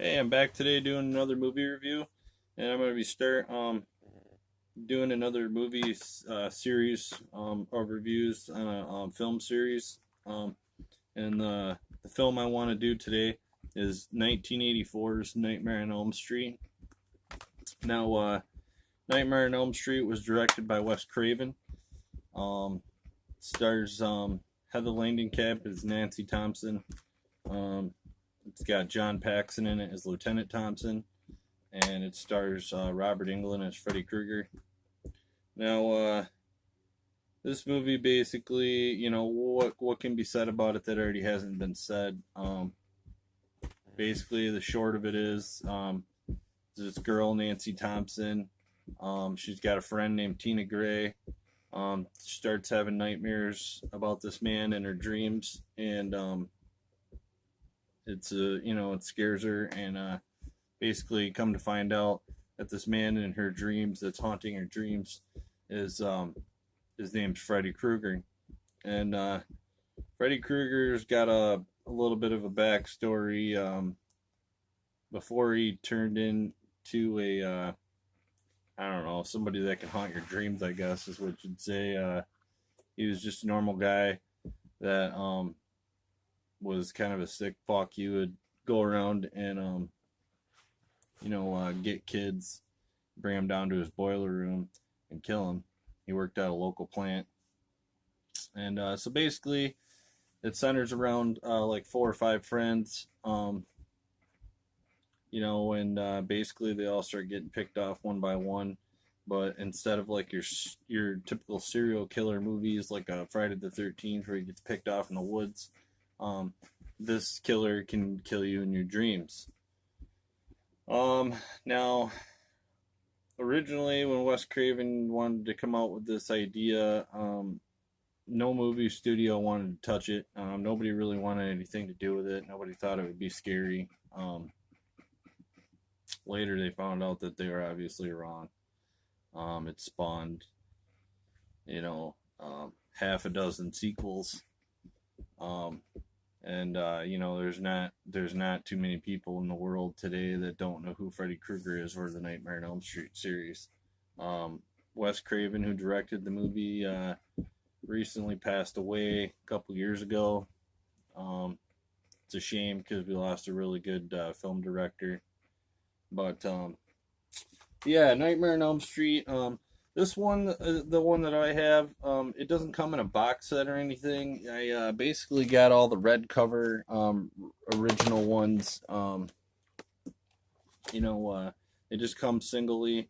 Hey, I'm back today doing another movie review, and I'm going to be doing another movie series of reviews on a film series. And the film I want to do today is 1984's Nightmare on Elm Street. Now, Nightmare on Elm Street was directed by Wes Craven. Stars Heather Langenkamp as Nancy Thompson. Um, it's got John Paxson in it as Lieutenant Thompson, and it stars Robert Englund as Freddy Krueger. Now, this movie basically, what can be said about it that already hasn't been said. Basically, the short of it is this girl Nancy Thompson. She's got a friend named Tina Gray. She starts having nightmares about this man in her dreams, and it scares her, and basically come to find out that this man in her dreams that's haunting her dreams is his name's Freddy Krueger, and Freddy Krueger's got a little bit of a backstory. Before he turned into a I don't know, somebody that can haunt your dreams, I guess is what you'd say. He was just a normal guy that was kind of a sick fuck. He would go around and get kids, bring them down to his boiler room, and kill them. He worked at a local plant, and so basically, it centers around like four or five friends. And basically they all start getting picked off one by one. But instead of like your typical serial killer movies like Friday the 13th where he gets picked off in the woods, this killer can kill you in your dreams. Now, originally when Wes Craven wanted to come out with this idea, no movie studio wanted to touch it. Nobody really wanted anything to do with it. Nobody thought it would be scary. Later they found out that they were obviously wrong. It spawned, half a dozen sequels. There's not too many people in the world today that don't know who Freddy Krueger is or the Nightmare on Elm Street series. Wes Craven, who directed the movie, recently passed away a couple years ago. It's a shame because we lost a really good film director. But yeah, Nightmare on Elm Street. This one, the one that I have, it doesn't come in a box set or anything. I basically got all the red cover original ones. They just come singly.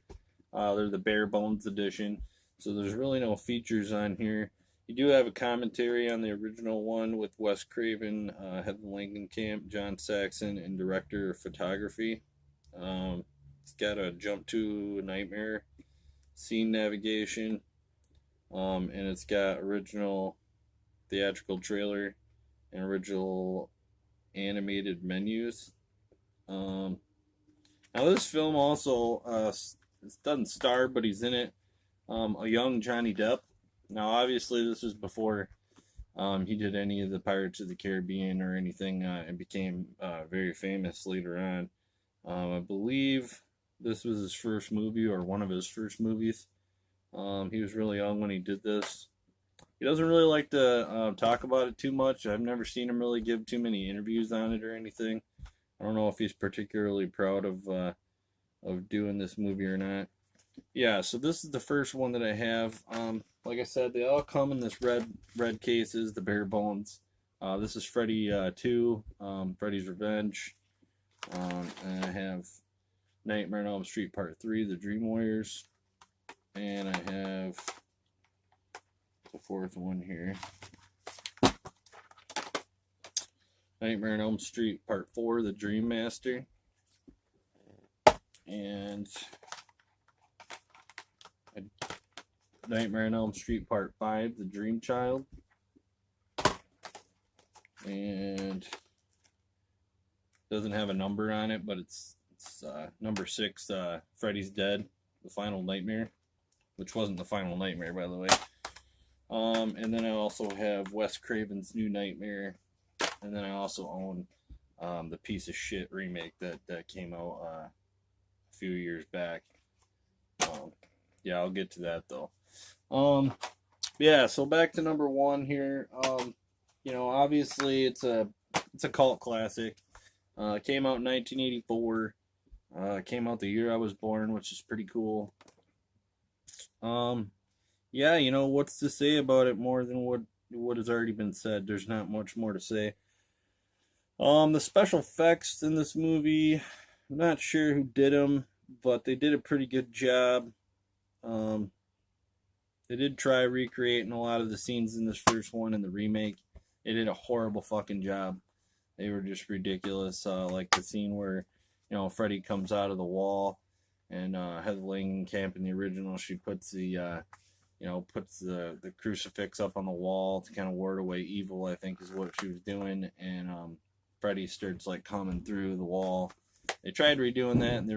They're the bare bones edition, so there's really no features on here. You do have a commentary on the original one with Wes Craven, Heather Langenkamp, John Saxon, and director of photography. It's got a jump to nightmare scene navigation, and it's got original theatrical trailer and original animated menus. Now this film also it doesn't star, but he's in it. A young Johnny Depp. Now obviously this was before he did any of the Pirates of the Caribbean or anything, and became very famous later on. I believe this was his first movie or one of his first movies. He was really young when he did this. He doesn't really like to talk about it too much. I've never seen him really give too many interviews on it or anything. I don't know if he's particularly proud of doing this movie or not. Yeah, so this is the first one that I have. Like I said, they all come in this red cases, the bare bones. This is Freddy 2, Freddy's Revenge. And I have Nightmare on Elm Street Part 3, The Dream Warriors. And I have the fourth one here. Nightmare on Elm Street Part 4, The Dream Master. And Nightmare on Elm Street Part 5, The Dream Child. And doesn't have a number on it, but it's number 6, Freddy's Dead, The Final Nightmare, which wasn't The Final Nightmare, by the way. And then I also have Wes Craven's New Nightmare, and then I also own the piece of shit remake that came out a few years back. Yeah, I'll get to that though. Yeah, so back to number one here. Obviously it's a cult classic. Came out in 1984. Came out the year I was born, which is pretty cool. Yeah, what's to say about it more than what has already been said? There's not much more to say. The special effects in this movie, I'm not sure who did them, but they did a pretty good job. They did try recreating a lot of the scenes in this first one in the remake. They did a horrible fucking job. They were just ridiculous. Like the scene where, Freddy comes out of the wall, and Heather Langenkamp in the original, she puts the crucifix up on the wall to kind of ward away evil, I think is what she was doing. And Freddy starts like coming through the wall. They tried redoing that in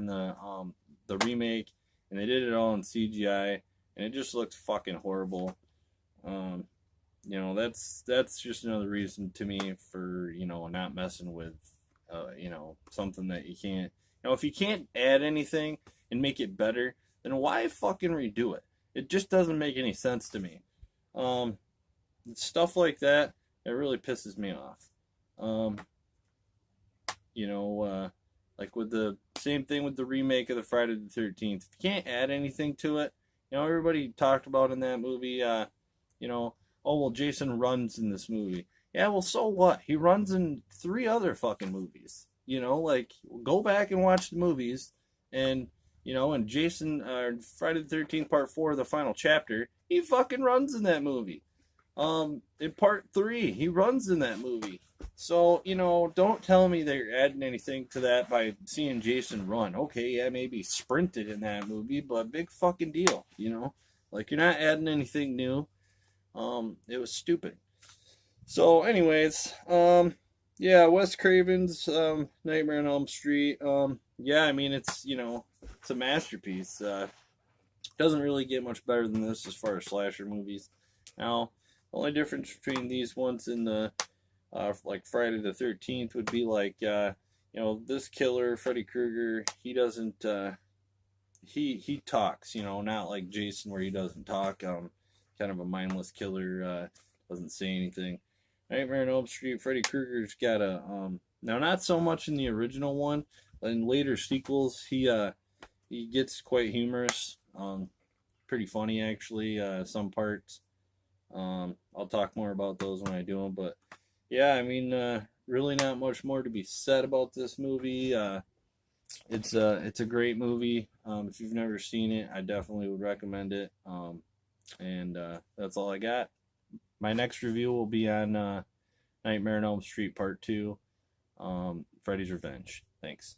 the remake, and they did it all in CGI, and it just looks fucking horrible. That's just another reason to me for not messing with something that you can't. If you can't add anything and make it better, then why fucking redo it? It just doesn't make any sense to me. Stuff like that, it really pisses me off. Like with the same thing with the remake of the Friday the 13th. If you can't add anything to it, everybody talked about in that movie, oh, well, Jason runs in this movie. Yeah, well, so what? He runs in 3 other fucking movies. Go back and watch the movies, and and Jason, Friday the 13th Part 4, the final chapter, he fucking runs in that movie. In Part 3, he runs in that movie. So, don't tell me that you're adding anything to that by seeing Jason run. Okay, yeah, maybe sprinted in that movie, but big fucking deal, Like, you're not adding anything new. It was stupid. So, anyways, yeah, Wes Craven's Nightmare on Elm Street. Yeah, I mean, it's a masterpiece. Doesn't really get much better than this as far as slasher movies. Now, the only difference between these ones and the like Friday the 13th would be like this killer Freddy Krueger, he doesn't he talks, not like Jason where he doesn't talk. Kind of a mindless killer, doesn't say anything. Nightmare on Elm Street, Freddy Krueger's got a now not so much in the original one, but in later sequels he gets quite humorous, pretty funny actually, some parts. I'll talk more about those when I do them, but yeah, I mean, really not much more to be said about this movie. It's a great movie. If you've never seen it, I definitely would recommend it. And that's all I got. My next review will be on Nightmare on Elm Street Part 2, Freddy's Revenge. Thanks.